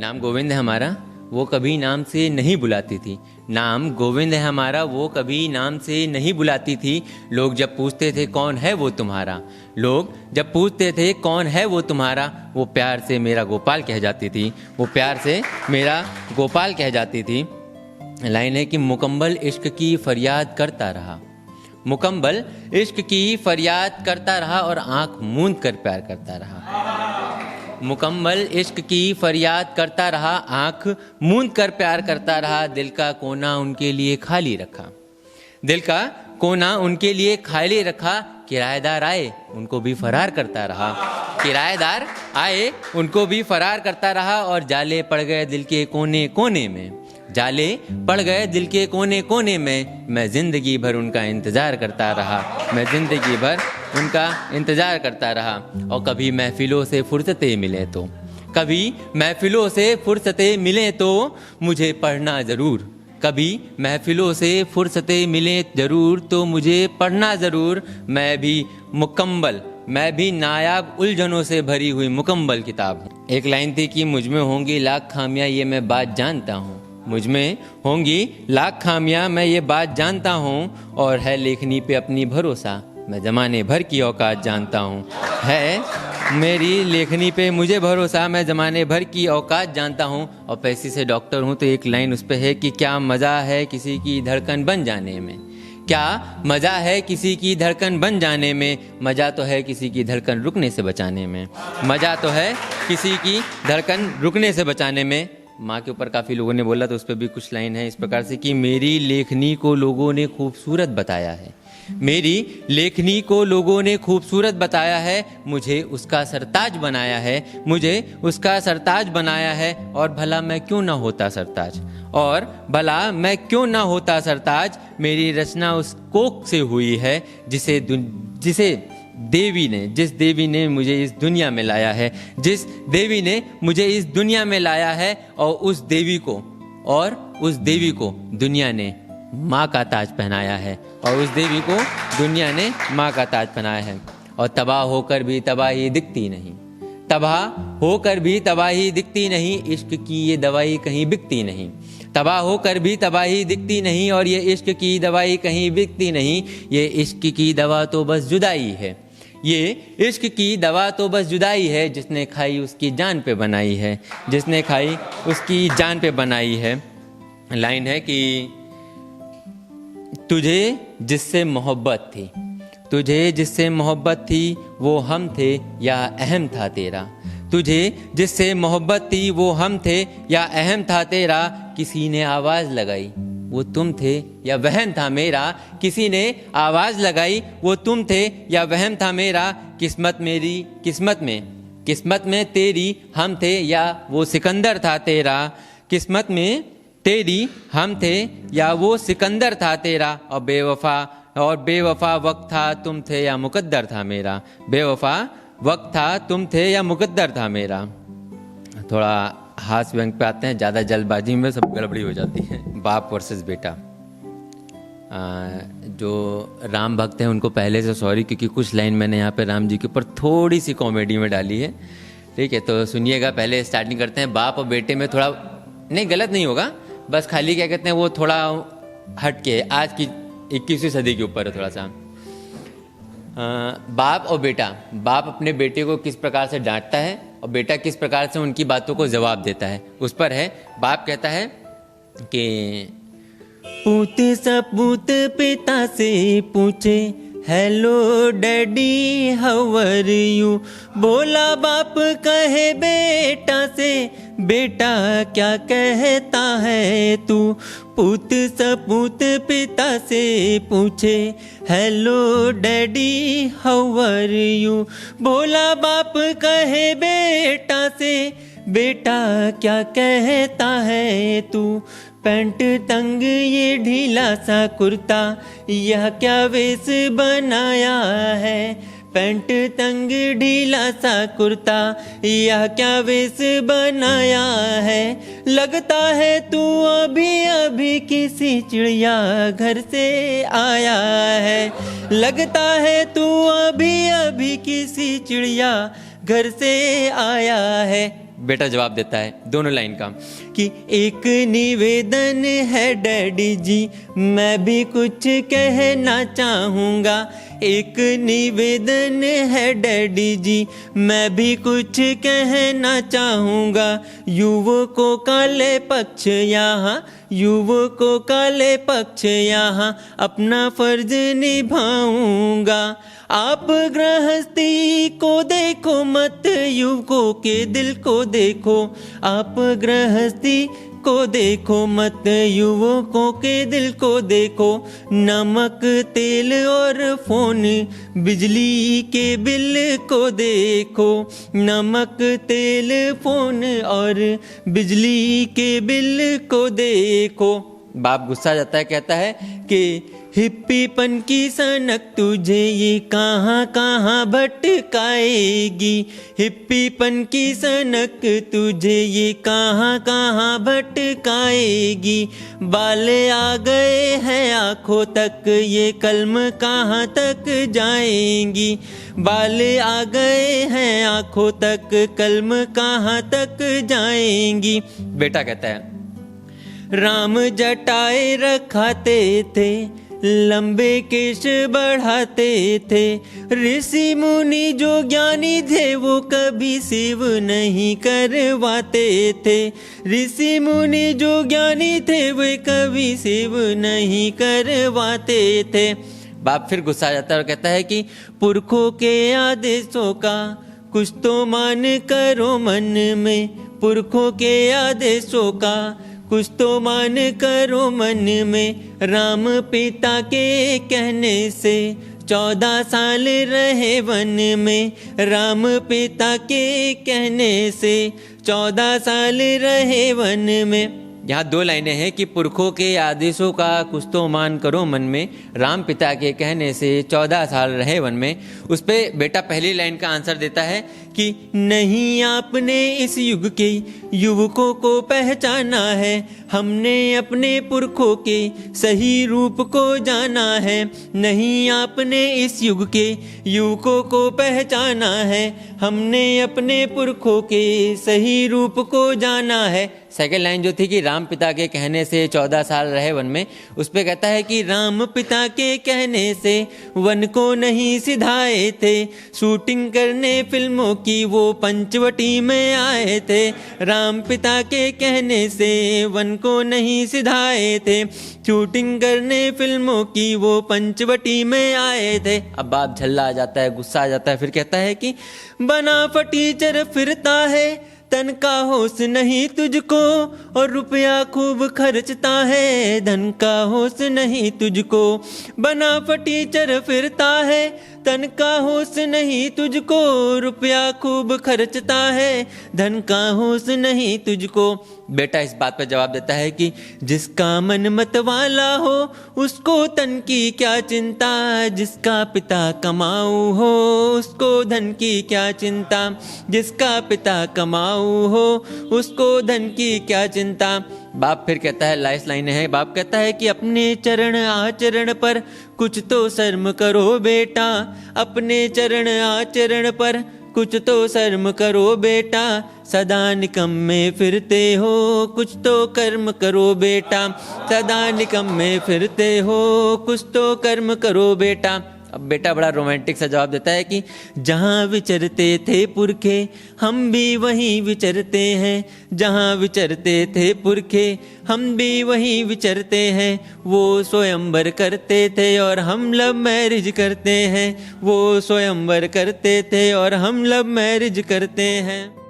नाम गोविंद है हमारा, वो कभी नाम से नहीं बुलाती थी। नाम गोविंद है हमारा, वो कभी नाम से नहीं बुलाती थी। लोग जब पूछते थे कौन है वो तुम्हारा, लोग जब पूछते थे कौन है वो तुम्हारा, वो प्यार से मेरा गोपाल कह जाती थी, वो प्यार से मेरा गोपाल कह जाती थी। लाइन है कि मुकम्मल इश्क की फरियाद करता रहा, मुकम्मल इश्क की फरियाद करता रहा और आंख मूंद कर प्यार करता रहा। मुकम्मल इश्क की फरियाद करता रहा, आंख मूंद कर प्यार करता रहा। दिल का कोना उनके लिए खाली रखा, दिल का कोना उनके लिए खाली रखा। किराएदार आए उनको भी फरार करता रहा, किराएदार आए उनको भी फरार करता रहा। और जाले पड़ गए दिल के कोने कोने में, जाले पड़ गए दिल के कोने कोने में। मैं जिंदगी भर उनका इंतज़ार करता रहा, मैं जिंदगी भर उनका इंतज़ार करता रहा। और कभी महफिलों से फुर्सतें मिले तो, कभी महफिलों से फुर्सतें मिले तो मुझे पढ़ना ज़रूर, कभी महफिलों से फुर्सतें मिले ज़रूर तो मुझे पढ़ना ज़रूर। मैं भी मुकम्मल, मैं भी नायाब उलझनों से भरी हुई मुकम्मल किताब हूँ। एक लाइन थी कि मुझ में होंगी लाख खामियां ये मैं बात जानता हूँ, मुझ में होंगी लाख खामियां मैं ये बात जानता हूँ। और है लेखनी पे अपनी भरोसा, मैं ज़माने भर की औकात जानता हूँ। है मेरी लेखनी पे मुझे भरोसा, मैं ज़माने भर की औकात जानता हूँ। और पैसे से डॉक्टर हूँ तो एक लाइन उस पे है कि क्या मज़ा है किसी की धड़कन बन जाने में, क्या मज़ा है किसी की धड़कन बन जाने में। मज़ा तो है किसी की धड़कन रुकने से बचाने में, मज़ा तो है किसी की धड़कन रुकने से बचाने में। माँ के ऊपर काफ़ी लोगों ने बोला तो उस पर भी कुछ लाइन है इस प्रकार से कि मेरी लेखनी को लोगों ने खूबसूरत बताया है, मेरी लेखनी को लोगों ने खूबसूरत बताया है। मुझे उसका सरताज बनाया है, मुझे उसका सरताज बनाया है। और भला मैं क्यों ना होता सरताज, और भला मैं क्यों ना होता सरताज। मेरी रचना उस कोख से हुई है जिसे जिस देवी ने मुझे इस दुनिया में लाया है, जिस देवी ने मुझे इस दुनिया में लाया है। और उस देवी को दुनिया ने माँ का ताज पहनाया है, और उस देवी को दुनिया ने माँ का ताज पहनाया है। और तबाह होकर भी तबाही दिखती नहीं, तबाह होकर भी तबाही दिखती नहीं। इश्क की ये दवाई कहीं बिकती नहीं, तबाह होकर भी तबाही दिखती नहीं। और ये इश्क की दवाई कहीं बिकती नहीं, ये इश्क की दवा तो बस जुदाई है, ये इश्क की दवा तो बस जुदाई है। जिसने खाई उसकी जान पे बनाई है, जिसने खाई उसकी जान पे बनाई है। लाइन है कि तुझे जिससे मोहब्बत थी, तुझे जिससे मोहब्बत थी वो हम थे या अहम था तेरा। तुझे जिससे मोहब्बत थी वो हम थे या अहम था तेरा। किसी ने आवाज़ लगाई वो तुम थे या वहम था मेरा, किसी ने आवाज़ लगाई वो तुम थे या वहम था मेरा। किस्मत मेरी किस्मत में तेरी हम थे या वो सिकंदर था तेरा। किस्मत में तेरी हम थे या वो सिकंदर था तेरा। और बेवफा वक्त था तुम थे या मुकद्दर था मेरा, बेवफा वक्त था तुम थे या मुकद्दर था मेरा। थोड़ा हास्य व्यंग पे आते हैं, ज़्यादा जल्दबाजी में सब गड़बड़ी हो जाती है। बाप वर्सेस बेटा। जो राम भक्त हैं उनको पहले से सॉरी, क्योंकि कुछ लाइन मैंने यहाँ पे राम जी के ऊपर थोड़ी सी कॉमेडी में डाली है, ठीक है। तो सुनिएगा, पहले स्टार्टिंग करते हैं। बाप और बेटे में थोड़ा नहीं, गलत नहीं होगा, बस खाली क्या कहते हैं वो थोड़ा हट के आज की 21वीं सदी के ऊपर है थोड़ा सा। बाप और बेटा, बाप अपने बेटे को किस प्रकार से डांटता है और बेटा किस प्रकार से उनकी बातों को जवाब देता है, उस पर है। बाप कहता है कि पूत सपूत पिता से पूछे hello daddy how are you. बोला बाप कहे बेटा से बेटा क्या कहता है तू। पूत सपूत पिता से पूछे hello daddy how are you. बोला बाप कहे बेटा से बेटा क्या कहता है तू। पैंट तंग ये ढीला सा कुर्ता यह क्या वेश बनाया है। पैंट तंग ढीला सा कुर्ता यह क्या वेश बनाया है। लगता है तू अभी अभी किसी चिड़िया घर से आया है। लगता है तू अभी अभी किसी चिड़िया घर से आया है। बेटा जवाब देता है दोनों लाइन का कि एक निवेदन है डैडी जी, मैं भी कुछ कहना चाहूँगा। एक निवेदन है डैडी जी, मैं भी कुछ कहना चाहूँगा। युवकों काले पक्ष यहाँ, युवकों काले पक्ष यहाँ अपना फर्ज निभाऊंगा। आप गृहस्थी को देखो मत, युवकों के दिल को देखो। आप गृहस्थी को देखो मत, युवकों के दिल को देखो। नमक तेल और फोन बिजली के बिल को देखो। नमक तेल फोन और बिजली के बिल को देखो। बाप गुस्सा जाता है, कहता है कि हिप्पीपन की सनक तुझे ये कहाँ कहाँ भटकाएगी। हिप्पीपन की सनक तुझे ये कहाँ कहाँ भटकाएगी। बाल आ गए हैं आँखों तक, ये कलम कहाँ तक जाएंगी। बाल आ गए हैं आँखों तक, कलम कहाँ तक जाएंगी। बेटा कहता है राम जटाए रखाते थे, लंबे केश बढ़ाते थे। ऋषि मुनि जो ज्ञानी थे वो कभी शिव नहीं करवाते थे। ऋषि मुनि जो ज्ञानी थे वे कभी शिव नहीं करवाते थे। बाप फिर गुस्सा आ जाता है और कहता है कि पुरखों के आदेशों का कुछ तो मान करो मन में। पुरखों के आदेशों का कुछ तो मान करो मन में। राम पिता के कहने से 14 साल रहे वन में। राम पिता के कहने से 14 साल रहे वन में। यहाँ 2 लाइनें हैं कि पुरखों के आदेशों का कुछ तो मान करो मन में, राम पिता के कहने से 14 साल रहे वन में। उस पे बेटा पहली लाइन का आंसर देता है कि नहीं आपने इस युग के युवकों को पहचाना है। हमने अपने पुरखों के सही रूप को जाना है। नहीं आपने इस युग के युवकों को पहचाना है। हमने अपने पुरखों के सही रूप को जाना है। सेकेंड लाइन जो थी कि राम पिता के कहने से 14 साल रहे वन में, उस पे कहता है कि राम पिता के कहने से वन को नहीं सिधाए थे। शूटिंग करने फिल्मों की वो पंचवटी में आए थे। राम पिता के कहने से वन को नहीं सिधाए थे। शूटिंग करने फिल्मों की वो पंचवटी में आए थे। अब बाप झल्ला आ जाता है, गुस्सा आ जाता है, फिर कहता है कि बना फटीचर फिरता है, तन का होश नहीं तुझको और रुपया खूब खर्चता है। धन का होश नहीं तुझको, बना फटीचर फिरता है। तन का होश नहीं तुझको, रुपया खूब खर्चता है। धन का होश नहीं तुझको। बेटा इस बात पर जवाब देता है कि जिसका मन मत वाला हो उसको तन की क्या चिंता। जिसका पिता कमाऊ हो उसको धन की क्या चिंता। जिसका पिता कमाऊ हो उसको धन की क्या चिंता। बाप फिर कहता है, लास्ट लाइन है, बाप कहता है कि अपने चरण आचरण पर कुछ तो शर्म करो बेटा। अपने चरण आचरण पर कुछ तो शर्म करो बेटा। सदा निकम्मे फिरते हो, कुछ तो कर्म करो बेटा। सदा निकम्मे फिरते हो, कुछ तो कर्म करो बेटा। अब बेटा बड़ा रोमांटिक सा जवाब देता है कि जहाँ विचरते थे पुरखे हम भी वहीं विचरते हैं। जहाँ विचरते थे पुरखे हम भी वहीं विचरते हैं। वो स्वयंवर करते थे और हम लव मैरिज करते हैं। वो स्वयंवर करते थे और हम लव मैरिज करते हैं।